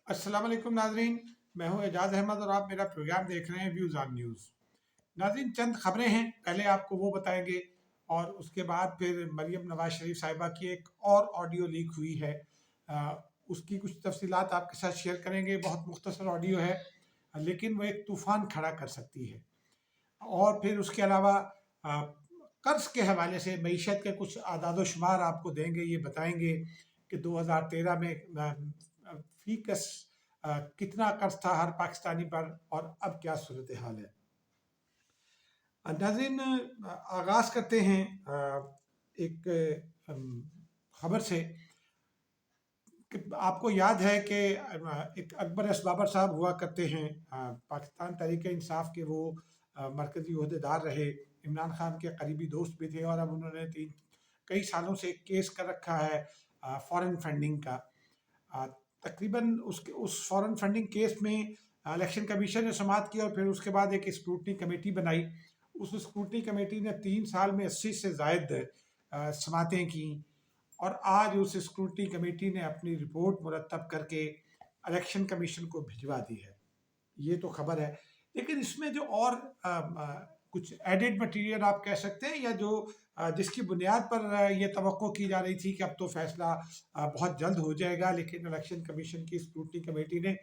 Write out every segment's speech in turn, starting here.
अस्सलाम वालेकुम नाजरीन। मैं हूं एजाज अहमद और आप मेरा प्रोग्राम देख रहे हैं व्यूज़ ऑन न्यूज़। नाजरीन, चंद खबरें हैं, पहले आपको वो बताएंगे और उसके बाद फिर मरियम नवाज शरीफ साहिबा की एक और ऑडियो लीक हुई है। आ, उसकी कुछ तफसीलात आपके साथ शेयर करेंगे। बहुत मुख्तसर ऑडियो है, लेकिन वो एक तूफ़ान खड़ा कर सकती है। और फिर उसके अलावा आ, कर्ज के हवाले से मईशत के कुछ आदाद शुमार आपको देंगे, ये बताएंगे कि 2013 में फीकस कितना कर्ज था हर पाकिस्तानी पर और अब क्या सूरत हाल है। नाज़रीन, आगाज़ करते हैं एक खबर से कि आपको याद है कि एक अकबर एस बाबर साहब हुआ करते हैं, पाकिस्तान तहरीक इंसाफ के वो मरकज़ी ओहदेदार रहे, इमरान खान के करीबी दोस्त भी थे और अब उन्होंने कई सालों से एक केस कर रखा है फॉरेन फंडिंग का। अ, तकरीबन उस फॉरेन फंडिंग केस में इलेक्शन कमीशन ने समाअत की और फिर उसके बाद एक स्क्रूटनी कमेटी बनाई। उस स्क्रूटनी कमेटी ने 3 साल में 80 से ज़ायद समातें की और आज उस स्क्रूटनी कमेटी ने अपनी रिपोर्ट मुरतब करके इलेक्शन कमीशन को भिजवा दी है। ये तो खबर है, लेकिन इसमें जो और कुछ एडिड मटेरियल आप कह सकते हैं, या जो जिसकी बुनियाद पर ये तवक्को की जा रही थी कि अब तो फैसला बहुत जल्द हो जाएगा, लेकिन इलेक्शन कमीशन की स्क्रूटनी कमेटी ने,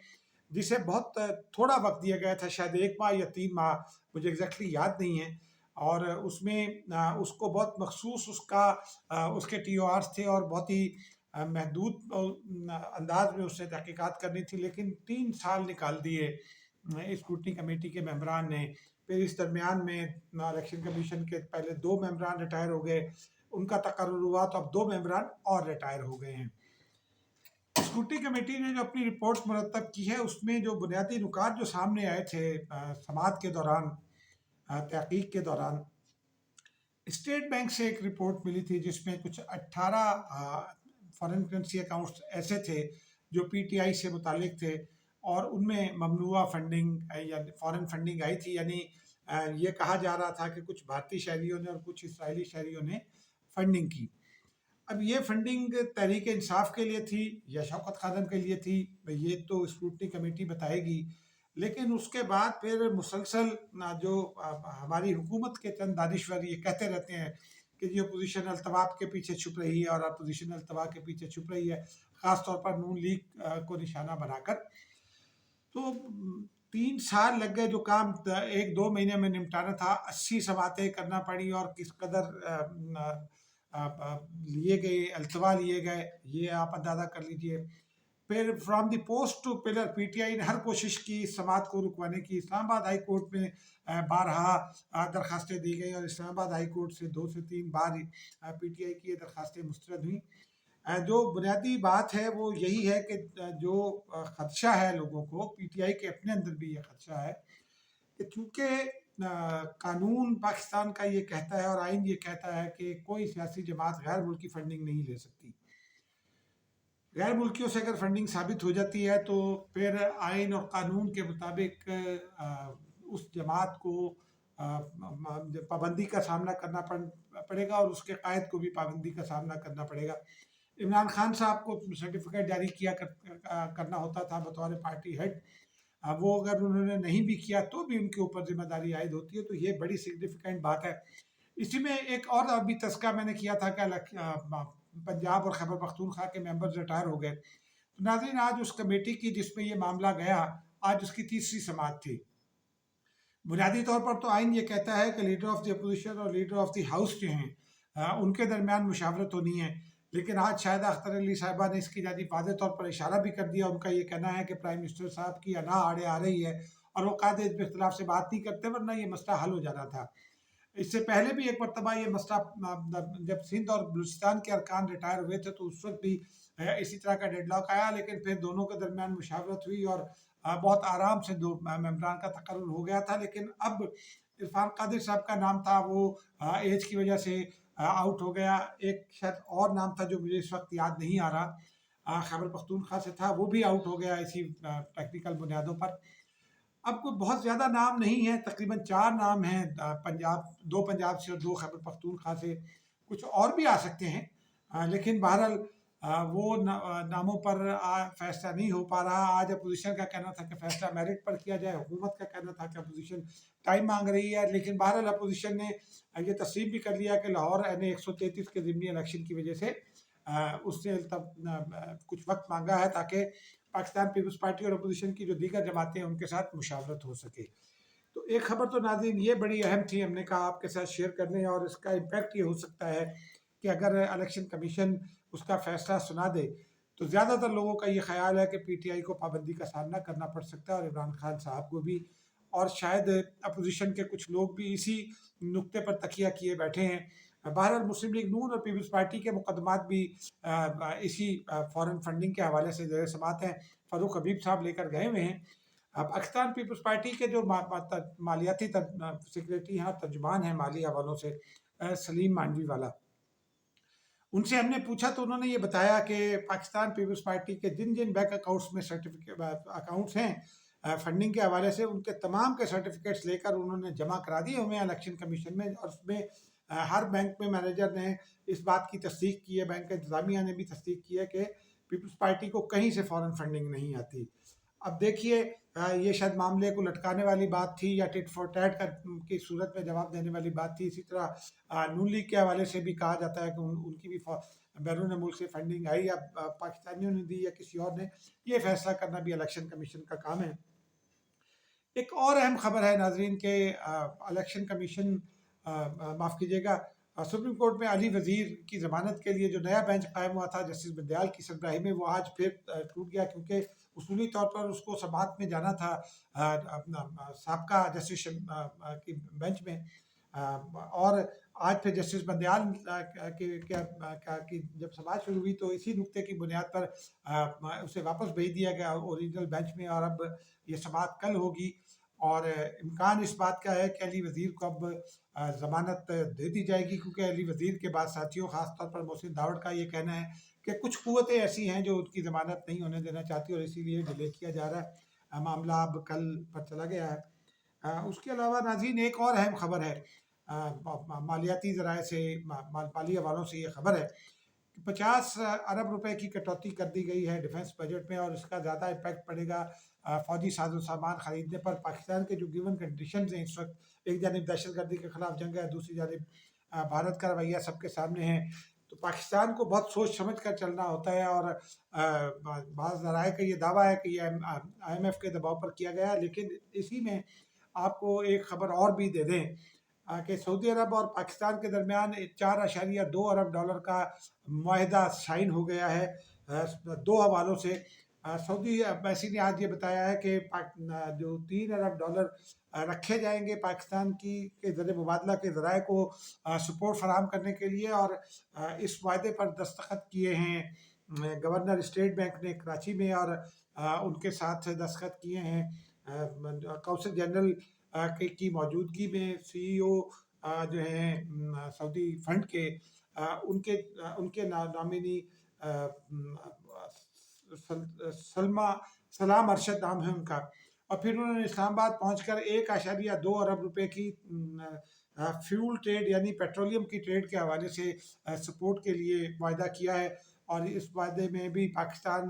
जिसे बहुत थोड़ा वक्त दिया गया था, शायद 1 माह या 3 माह, मुझे एग्जैक्टली याद नहीं है, और उसमें उसको बहुत मखसूस उसके TORs थे और बहुत ही महदूद अंदाज में उससे तहकीकात करनी थी, लेकिन 3 साल निकाल दिए स्क्रूटनी कमेटी के मेंबरान ने। फिर इस दरमियान में इलेक्शन कमीशन के पहले 2 मेंबरान रिटायर हो गए, उनका तकर्रुर हुआ तो अब 2 मेंबरान और रिटायर हो गए हैं। स्क्रूटनी कमेटी ने जो अपनी रिपोर्ट मुरतब की है, उसमें जो बुनियादी नुकात जो सामने आए थे समाअत के दौरान, तहकीक के दौरान, स्टेट बैंक से एक रिपोर्ट मिली थी जिसमें कुछ 18 फॉरेन करेंसी अकाउंट्स ऐसे थे जो PTI से मुतालिक थे और उनमें ममनुआ फंडिंग या फॉरेन फंडिंग आई थी। यानी ये कहा जा रहा था कि कुछ भारतीय शहरियों ने और कुछ इसराइली शहरियों ने फंडिंग की। अब ये फंडिंग तहरीक इंसाफ के लिए थी या शौकत खादम के लिए थी, ये तो स्क्रूटनी कमेटी बताएगी। लेकिन उसके बाद फिर मुसलसल जो हमारी हुकूमत के चंद दानिश्वर ये कहते रहते हैं कि ये अपोजिशन अल्तवाब के पीछे छुप रही है और अपोजिशन अल्तवा के पीछे छुप रही है, ख़ास तौर पर नून लीग को निशाना बनाकर। तो 3 साल लग गए, जो काम 1-2 महीने में निपटाना था 80 समातें करना पड़ी और किस कदर लिए गए अल्तवा लिए गए, ये आप अंदाज़ा कर लीजिए। फिर from the post to pillar PTI ने हर कोशिश की इस समात को रुकवाने की। इस्लामाबाद हाई कोर्ट में बारहा दरखास्तें दी गई और इस्लामाबाद हाई कोर्ट से 2 से 3 बार PTI की ये दरखास्तें मुस्तरद हुई। जो बुनियादी बात है वो यही है कि जो खदशा है लोगों को, PTI के अपने अंदर भी ये खदशा है कि चूँकि कानून पाकिस्तान का ये कहता है और आइन ये कहता है कि कोई सियासी जमात गैर मुल्की फंडिंग नहीं ले सकती। गैर मुल्कियों से अगर फंडिंग साबित हो जाती है तो फिर आइन और कानून के मुताबिक उस जमात को पाबंदी का सामना करना पड़ेगा और उसके कायद को भी पाबंदी का सामना करना पड़ेगा। इमरान खान साहब को सर्टिफिकेट जारी करना होता था बतौर पार्टी हेड, वो अगर उन्होंने नहीं भी किया तो भी उनके ऊपर जिम्मेदारी आयद होती है, तो ये बड़ी सिग्निफिकेंट बात है। इसी में एक और अभी तस्का मैंने किया था कि पंजाब और खैबर पख्तूनख्वा के मेंबर्स रिटायर हो गए। तो नाज़रीन, आज उस कमेटी की जिसमें ये मामला गया, आज उसकी तीसरी समाअत थी। बुनियादी तौर पर तो आइन ये कहता है कि लीडर ऑफ द अपोजिशन और लीडर ऑफ द हाउस जो हैं उनके दरमियान मुशावरत होनी है, लेकिन आज शाहिदा अख्तर अली साहिबा ने इसकी जानी वाज़ेह तौर पर इशारा भी कर दिया। उनका ये कहना है कि प्राइम मिनिस्टर साहब की अना आड़े आ रही है और वो कायदे इस इख्तिलाफ से बात नहीं करते, वरना ये मसला हल हो जाना था। इससे पहले भी एक मरतबा ये मसला जब सिंध और बलूचिस्तान के अरकान रिटायर हुए थे तो उस वक्त भी इसी तरह का डेडलॉक आया, लेकिन फिर दोनों के दरमियान मुशावरत हुई और बहुत आराम से 2 मेंबरान का तकर्रुर हो गया था। लेकिन अब इरफान कादिर साहब का नाम था, वो एज की वजह से आउट हो गया। एक शायद और नाम था जो मुझे इस वक्त याद नहीं आ रहा, खैबर पख्तूनख्वा से था, वो भी आउट हो गया इसी टेक्निकल बुनियादों पर। अब कोई बहुत ज़्यादा नाम नहीं है, तकरीबन 4 नाम हैं, पंजाब 2 पंजाब से और 2 खैबर पख्तूनख्वा से, कुछ और भी आ सकते हैं। लेकिन बहरहाल وہ ناموں پر فیصلہ نہیں ہو پا رہا۔ آج اپوزیشن کا کہنا تھا کہ فیصلہ میرٹ پر کیا جائے، حکومت کا کہنا تھا کہ اپوزیشن ٹائم مانگ رہی ہے، لیکن بہرحال اپوزیشن نے یہ تسلیم بھی کر لیا کہ لاہور NA 133 کے ضمنی الیکشن کی وجہ سے اس نے کچھ وقت مانگا ہے تاکہ پاکستان پیپلز پارٹی اور اپوزیشن کی جو دیگر جماعتیں ہیں ان کے ساتھ مشاورت ہو سکے۔ تو ایک خبر تو ناظرین یہ بڑی اہم تھی، ہم نے کہا آپ کے ساتھ شیئر کرنے، اور اس کا امپیکٹ یہ ہو سکتا ہے کہ اگر الیکشن کمیشن اس کا فیصلہ سنا دے تو زیادہ تر لوگوں کا یہ خیال ہے کہ PTI کو پابندی کا سامنا کرنا پڑ سکتا ہے، اور عمران خان صاحب کو بھی، اور شاید اپوزیشن کے کچھ لوگ بھی اسی نقطے پر تکیہ کیے بیٹھے ہیں۔ بہرحال مسلم لیگ نون اور پیپلز پارٹی کے مقدمات بھی اسی فورن فنڈنگ کے حوالے سے زیر سماعت ہیں، فاروق حبیب صاحب لے کر گئے ہوئے ہیں۔ پاکستان پیپلز پارٹی کے جو مالیاتی سیکریٹری ہیں، ترجمان ہیں مالی حوالوں سے، سلیم مانڈوی والا، ان سے ہم نے پوچھا تو انہوں نے یہ بتایا کہ پاکستان پیپلز پارٹی کے جن جن بینک اکاؤنٹس میں اکاؤنٹس ہیں فنڈنگ کے حوالے سے، ان کے تمام کے سرٹیفکیٹس لے کر انہوں نے جمع کرا دیے ہوئے ہیں الیکشن کمیشن میں، اور اس میں ہر بینک میں مینیجر نے اس بات کی تصدیق کی ہے، بینک انتظامیہ نے بھی تصدیق کی ہے کہ پیپلز پارٹی کو کہیں سے فورن فنڈنگ نہیں آتی۔ اب دیکھیے یہ شاید معاملے کو لٹکانے والی بات تھی یا ٹٹ فور ٹیٹ کی صورت میں جواب دینے والی بات تھی۔ اسی طرح نون لیگ کے حوالے سے بھی کہا جاتا ہے کہ ان کی بھی بیرون ملک سے فنڈنگ آئی یا پاکستانیوں نے دی یا کسی اور نے، یہ فیصلہ کرنا بھی الیکشن کمیشن کا کام ہے۔ ایک اور اہم خبر ہے ناظرین کہ الیکشن کمیشن معاف کیجیے گا، سپریم کورٹ میں علی وزیر کی ضمانت کے لیے جو نیا بینچ قائم ہوا تھا جسٹس بندیال کی سربراہی میں، وہ آج پھر ٹوٹ گیا، کیونکہ اصولی طور پر اس کو سماعت میں جانا تھا سابقہ جسٹس کی بینچ میں، اور آج پھر جسٹس بندیال کی جب سماعت شروع ہوئی تو اسی نقطے کی بنیاد پر اسے واپس بھیج دیا گیا اوریجنل بینچ میں، اور اب یہ سماعت کل ہوگی، اور امکان اس بات کا ہے کہ علی وزیر کو اب ضمانت دے دی جائے گی، کیونکہ علی وزیر کے بعد ساتھیوں، خاص طور پر محسن داوڑ کا یہ کہنا ہے کہ کچھ قوتیں ایسی ہیں جو ان کی ضمانت نہیں ہونے دینا چاہتی، اور اسی لیے ڈیلے کیا جا رہا ہے، معاملہ اب کل پر چلا گیا ہے۔ اس کے علاوہ ناظرین ایک اور اہم خبر ہے، مالیاتی ذرائع سے، مالی حوالوں سے یہ خبر ہے کہ 50 ارب روپے کی کٹوتی کر دی گئی ہے ڈیفنس بجٹ میں، اور اس کا زیادہ امپیکٹ پڑے گا فوجی ساز و سامان خریدنے پر۔ پاکستان کے جو گیون کنڈیشنز ہیں اس وقت، ایک جانب دہشت گردی کے خلاف جنگ ہے، دوسری جانب بھارت کا رویہ سب کے سامنے ہے، تو پاکستان کو بہت سوچ سمجھ کر چلنا ہوتا ہے، اور بعض ذرائع کا یہ دعویٰ ہے کہ یہ IMF کے دباؤ پر کیا گیا ہے، لیکن اسی میں آپ کو ایک خبر اور بھی دے دیں کہ سعودی عرب اور پاکستان کے درمیان 4.2 ارب ڈالر کا معاہدہ سائن ہو گیا ہے دو حوالوں سے۔ سعودی ایمبیسی نے آج یہ بتایا ہے کہ جو 3 ارب ڈالر رکھے جائیں گے پاکستان کی کے زر مبادلہ کے ذرائع کو سپورٹ فراہم کرنے کے لیے، اور اس معاہدے پر دستخط کیے ہیں گورنر اسٹیٹ بینک نے کراچی میں، اور ان کے ساتھ دستخط کیے ہیں قونصل جنرل کی موجودگی میں CEO جو ہیں سعودی فنڈ کے، ان کے نامینی سلام ارشد نام ہے ان کا، اور پھر انہوں نے اسلام آباد پہنچ کر 1.2 ارب روپے کی فیول ٹریڈ یعنی پیٹرولیم کی ٹریڈ کے حوالے سے سپورٹ کے لیے معاہدہ کیا ہے، اور اس معاہدے میں بھی پاکستان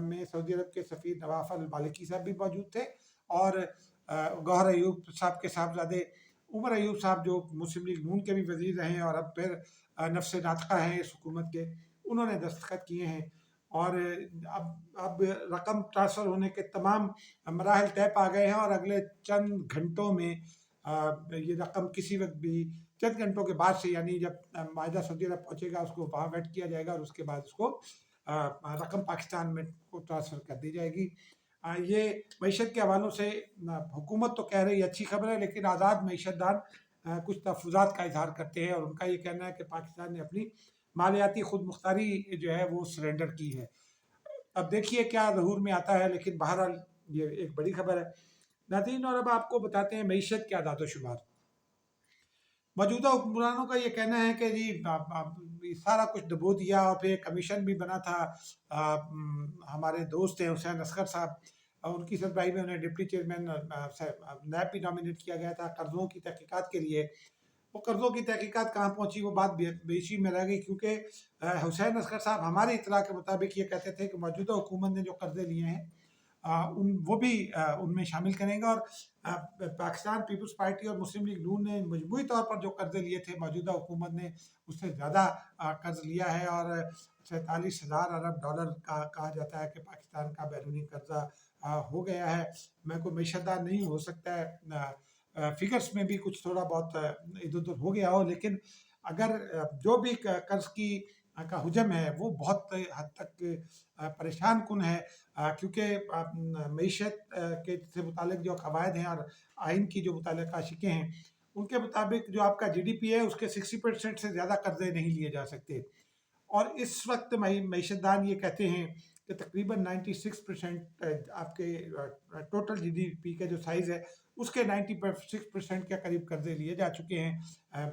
میں سعودی عرب کے سفیر نواف المالکی صاحب بھی موجود تھے، اور گوہر ایوب صاحب کے صاحبزادے عمر ایوب صاحب جو مسلم لیگ نون کے بھی وزیر رہے ہیں اور اب پھر نفس ناطقہ ہیں اس حکومت کے، انہوں نے دستخط کیے ہیں، اور اب رقم ٹرانسفر ہونے کے تمام مراحل طے پا گئے ہیں، اور اگلے چند گھنٹوں میں یہ رقم کسی وقت بھی چند گھنٹوں کے بعد سے، یعنی جب معاہدہ سعودی عرب پہنچے گا اس کو وہاں ویٹ کیا جائے گا، اور اس کے بعد اس کو رقم پاکستان میں کو ٹرانسفر کر دی جائے گی۔ یہ معیشت کے حوالوں سے حکومت تو کہہ رہی ہے اچھی خبر ہے، لیکن آزاد معیشت دان کچھ تحفظات کا اظہار کرتے ہیں، اور ان کا یہ کہنا ہے کہ پاکستان نے اپنی مالیاتی خود مختاری جو ہے وہ سرنڈر کی ہے۔ اب دیکھیے کیا ظہور میں آتا ہے، لیکن بہرحال یہ ایک بڑی خبر ہے ناظرین۔ اور اب آپ کو بتاتے ہیں معیشت کے اعداد و شمار۔ موجودہ حکمرانوں کا یہ کہنا ہے کہ جی سارا کچھ دبو دیا، اور پھر کمیشن بھی بنا تھا، ہمارے دوست ہیں حسین اصغر صاحب، ان کی سربراہی میں انہیں ڈپٹی چیئرمین نیب بھی نامینیٹ کیا گیا تھا قرضوں کی تحقیقات کے لیے، वो कर्ज़ों की तहकीकात कहाँ पहुँची, वो बात बेशी में रह गई, क्योंकि हुसैन असगर साहब हमारी इत्तला के मुताबिक ये कहते थे कि मौजूदा हुकूमत ने जो कर्ज़े लिए हैं वो भी उनमें शामिल करेंगे। और पाकिस्तान पीपल्स पार्टी और मुस्लिम लीग नून ने मजमूई तौर पर जो कर्ज़े लिए थे, मौजूदा हुकूमत ने उससे ज़्यादा कर्ज़ लिया है, और 47,000 अरब डॉलर का कहा जाता है कि पाकिस्तान का बैरूनी कर्जा हो गया है। मैं कोई मईशतदार नहीं हो सकता है, फिगर्स में भी कुछ थोड़ा बहुत इधर उधर हो गया हो, लेकिन अगर जो भी कर्ज की का हुजम है वो बहुत हद तक परेशान कुन है, क्योंकि मीशत के से मुतालिक जो कवायद हैं और आइन की जो मुतल्लिका शिकें हैं, उनके मुताबिक जो आपका जीडीपी है उसके 60% से ज़्यादा कर्जे नहीं लिए जा सकते। और इस वक्त मीशतदान ये कहते हैं कि तकरीबन 96% आपके टोटल जीडीपी का जो साइज़ है उसके 96% के करीब कर्जे लिए जा चुके हैं,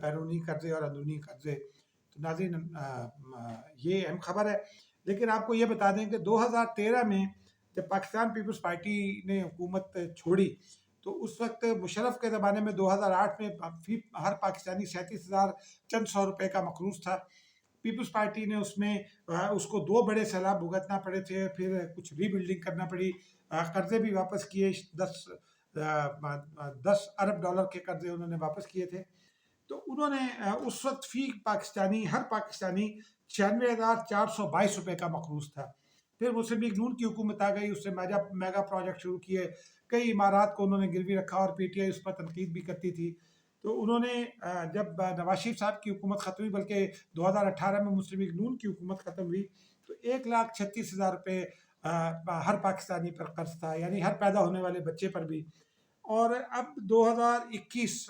बैरूनी कर्जे और अंदरूनी कर्जे। तो नाज़रीन, ये अहम खबर है। लेकिन आपको ये बता दें कि 2013 में जब पाकिस्तान पीपल्स पार्टी ने हुकूमत छोड़ी, तो उस वक्त मुशर्रफ के ज़माने में 2008 में हर पाकिस्तानी 37,000 चंद सौ रुपये का मखरूज था। पीपल्स पार्टी ने उसमें उसको 2 बड़े सैलाब भुगतना पड़े थे, फिर कुछ रीबिल्डिंग करना पड़ी, कर्ज़े भी वापस किए, 10 अरब डॉलर के कर्ज़े उन्होंने वापस किए थे। तो उन्होंने उस वक़्त हर पाकिस्तानी 96,422 रुपये का मखरूज था। फिर मुस्लिम लीग नून की हुकूमत आ गई, उससे मेगा प्रोजेक्ट शुरू किए, कई इमारात को उन्होंने गिरवी रखा, और पीटीआई उस पर तनकीद भी करती थी। तो उन्होंने जब नवाज शरीफ साहब की हुकूमत ख़त्म हुई, बल्कि 2018 में मुस्लिम लीग नून की हुकूमत ख़त्म हुई, तो 1,36,000 रुपये हर पाकिस्तानी पर कर्ज था, यानी हर पैदा होने वाले बच्चे पर भी। और अब 2021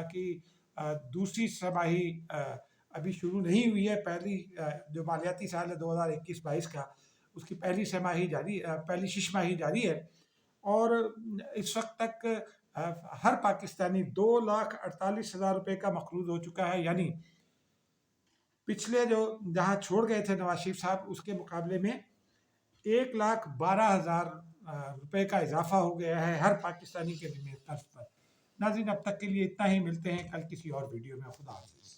की दूसरी छमाही अभी शुरू नहीं हुई है। पहली जो मालियाती साल है 2021-22 का, उसकी पहली शिशमाही जारी है, और इस वक्त तक हर पाकिस्तानी 2,48,000 रुपये का मखरूज हो चुका है, यानी पिछले जो जहाँ छोड़ गए थे नवाज शरीफ साहब, उसके मुकाबले में 1,12,000 रुपये का इजाफा हो गया है हर पाकिस्तानी के कर्ज पर। नाज़रीन, अब तक के लिए इतना ही, मिलते हैं कल किसी और वीडियो में। खुदा हाफ़िज़।